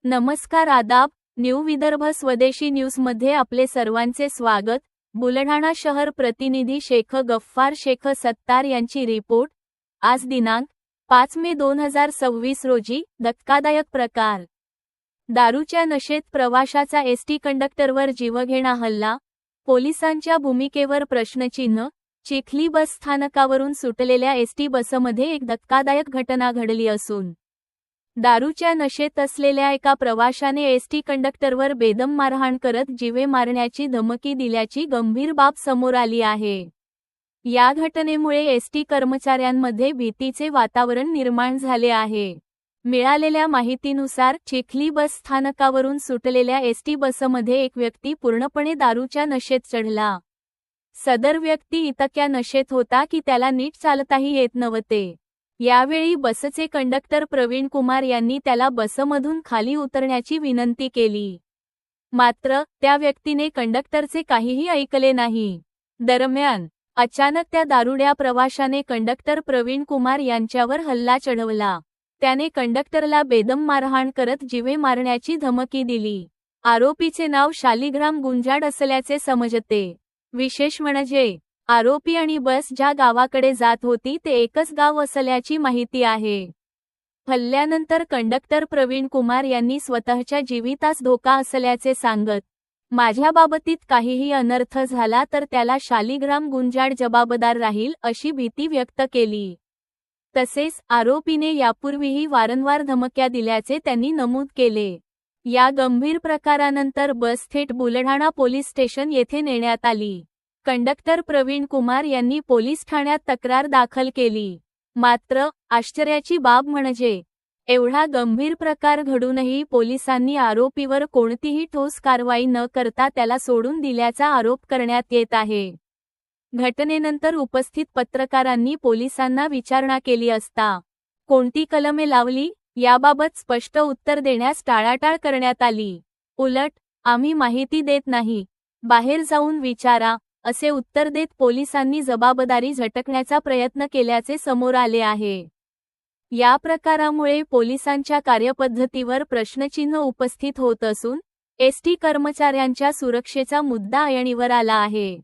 नमस्कार आदाब, न्यू विदर्भ स्वदेशी न्यूजमध्ये आपले सर्वांचे स्वागत। बुलढाणा शहर प्रतिनिधी शेख गफ्फार शेख सत्तार यांची रिपोर्ट। आज दिनांक 5 मे 2026 रोजी धक्कादायक प्रकार। दारूच्या नशेत प्रवाशाचा एसटी कंडक्टरवर जीवघेणा हल्ला। पोलिसांच्या भूमिकेवर प्रश्नचिन्ह। चिखली बस स्थानकावरून सुटलेल्या एसटी बसमध्ये एक धक्कादायक घटना घडली असून दारूच्या नशेत असलेल्या एका प्रवाशाने एसटी कंडक्टरवर बेदम मारहाण करत जीवे मारण्याची धमकी दिल्याची गंभीर बाब समोर आली आहे। या घटनेमुळे एसटी कर्मचाऱ्यांमध्ये भीतीचे वातावरण निर्माण झाले आहे। मिळालेल्या माहितीनुसार चिखली बस स्थानकावरून सुटलेल्या एसटी बसमध्ये एक व्यक्ती पूर्णपणे दारूच्या नशेत चढला। सदर व्यक्ती इतक्या नशेत होता की त्याला नीट चालताही येत नव्हते। यावेळी बसचे कंडक्टर प्रवीण कुमार यांनी त्याला बसमधून खाली उतरण्याची विनंती केली, मात्र त्या व्यक्तीने कंडक्टरचे काहीही ऐकले नाही। दरम्यान अचानक त्या दारुड्या प्रवाशाने कंडक्टर प्रवीण कुमार यांच्यावर हल्ला चढवला। त्याने कंडक्टरला बेदम मारहाण करत जीवे मारण्याची धमकी दिली। आरोपीचे नाव शालिग्राम गुंजाड असल्याचे समजते। विशेष म्हणजे आरोपी आणि बस ज्या गावाकडे जात होती ते एकच गाव असल्याची माहिती आहे। हल्ल्यानंतर कंडक्टर प्रवीण कुमार यांनी स्वतःच्या जीवितास धोका असल्याचे सांगत, माझ्या बाबतीत काहीही अनर्थ झाला तर त्याला शालिग्राम गुंजाड जबाबदार राहील अशी भीती व्यक्त केली। तसेच आरोपीने यापूर्वीही वारंवार धमक्या दिल्याचे त्यांनी नमूद केले। या गंभीर प्रकारानंतर बस थेट बुलढाणा पोलीस स्टेशन येथे नेण्यात आली। कंडक्टर प्रवीण कुमार यांनी पोलीस ठाण्यात तक्रार दाखल केली। मात्र आश्चर्याची बाब म्हणजे एवढा गंभीर प्रकार घडूनही पोलिसांनी आरोपीवर कोणतीही ठोस कारवाई न करता त्याला सोडून दिल्याचा आरोप करण्यात येत आहे। घटनेनंतर उपस्थित पत्रकारांनी पोलिसांना विचारणा केली असता कोणती कलमे लावली याबाबत स्पष्ट उत्तर देण्यास टाळाटाळ करण्यात आली। उलट आम्ही माहिती देत नाही, बाहेर जाऊन विचारा असे उत्तर देत पोलिसांनी जबाबदारी झटकण्याचा प्रयत्न केल्याचे समोर आले आहे। या प्रकारामुळे पोलिसांच्या कार्यपद्धतीवर प्रश्नचिन्ह उपस्थित होत असून एसटी कर्मचाऱ्यांच्या सुरक्षेचा मुद्दा ऐरणीवर आला आहे।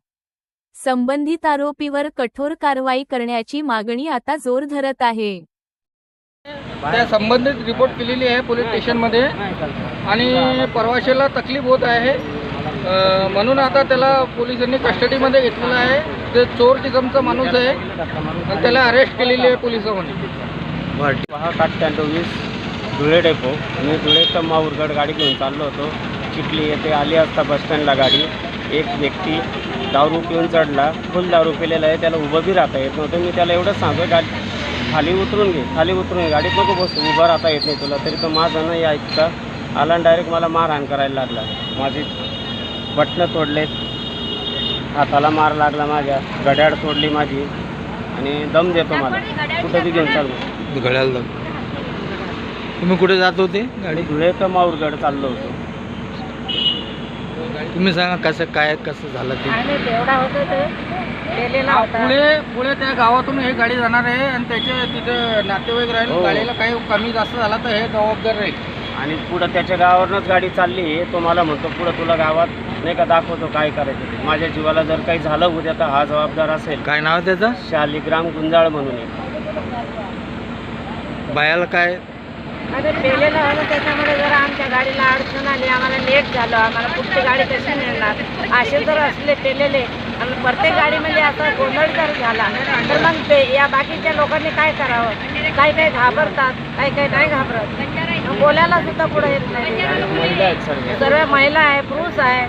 संबंधित आरोपीवर कठोर कारवाई करण्याची मागणी आता जोर धरत आहे। त्या संबंधित रिपोर्ट केलेली आहे पोलीस स्टेशनमध्ये आणि प्रवाशाला तकलीफ होत आहे, म्हणून आता त्याला पोलिसांनी कस्टडीमध्ये घेतलेला आहे। ते चोर किस्मचा माणूस आहे आणि त्याला अरेस्ट केलेली आहे पोलिसांनी। 8:24 धुळे डेपो। मी धुळे ते माहूरगड गाडी घेऊन चाललो होतो। चिखली येथे आली असता बसस्टँडला गाडी एक व्यक्ती दारू पिऊन चढला, फुल दारू पिलेला आहे, त्याला उभं बी राहता येत नव्हतं। मी त्याला एवढं सांगतो गाडी खाली उतरून घे, खाली उतरून घे, गाडीत नको बसू, उभं राहता येत नाही तुला। तरी तो माझं नाही ऐकता आला आणि डायरेक्ट मला मारहाण करायला लागला। माझी बटणं तोडलेत, हाताला मार लागला, माझ्या घड्याळ तोडली माझी आणि दम देतो मला। कुठं बी घेऊन चाललो। घड्याळ तुम्ही कुठे जात होते? गाडी धुळे तर माहूरगड चाललो होतो। तुम्ही सांगा कसं काय कसं झालं ते? पुढे त्या गावातून हे गाडी जाणार आहे आणि त्याचे तिथे नातेवाईक राहील। गाडीला काही कमी जास्त झाला तर हे जबाबदार राहील। आणि पुढं त्याच्या गावावरूनच गाडी चालली, तो मला म्हणतो पुढं तुला गावात नाही का दाखवतो काय करायचं ते। माझ्या जीवाला जर काही झालं उद्या तर हा जबाबदार असेल। काय नाव त्याचं? शालिग्राम गुंजाळ म्हणून आहे। बायाला काय पेलेलं होतं, त्याच्यामुळे जरा आमच्या गाडीला अडचण आली, आम्हाला लेट झालं, आम्हाला पुढची गाडी कशी मिळणार असे जर असले पेलेले आणि प्रत्येक गाडीमध्ये असा गोंधळ जर झाला तर मग ते या बाकीच्या लोकांनी काय करावं? काही काही घाबरतात, काही काही नाही घाबरत, बोलायला सुद्धा पुढे येत नाही। सर्व महिला आहे, पुरुष आहे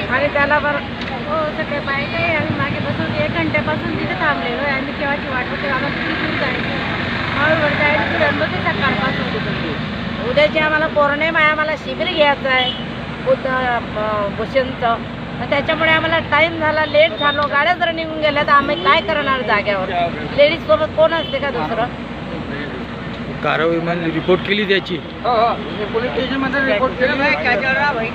आणि त्याला हो सगळे बायका आहे। आम्ही मागे बसून 1 घंट्यापासून तिथे थांबलेलो आहे। आम्ही केव्हाची वाट बघतो, आम्हाला किती दूर जायचं, माळूवर जायचं रंगो ते सकाळपासून तिथे। उद्याची आम्हाला पौर्णिमा आहे, आम्हाला शिबिर घ्यायचं आहे भूषणचं, त्याच्यामुळे आम्हाला टाईम झाला, लेट झालो, गाड्या जर निघून गेल्या तर आम्ही काय करणार जाग्यावर? लेडीज सोबत कोण असते का दुसरं? कारवाई रिपोर्ट केली त्याची? पोलीस स्टेशनमध्ये रिपोर्ट केली।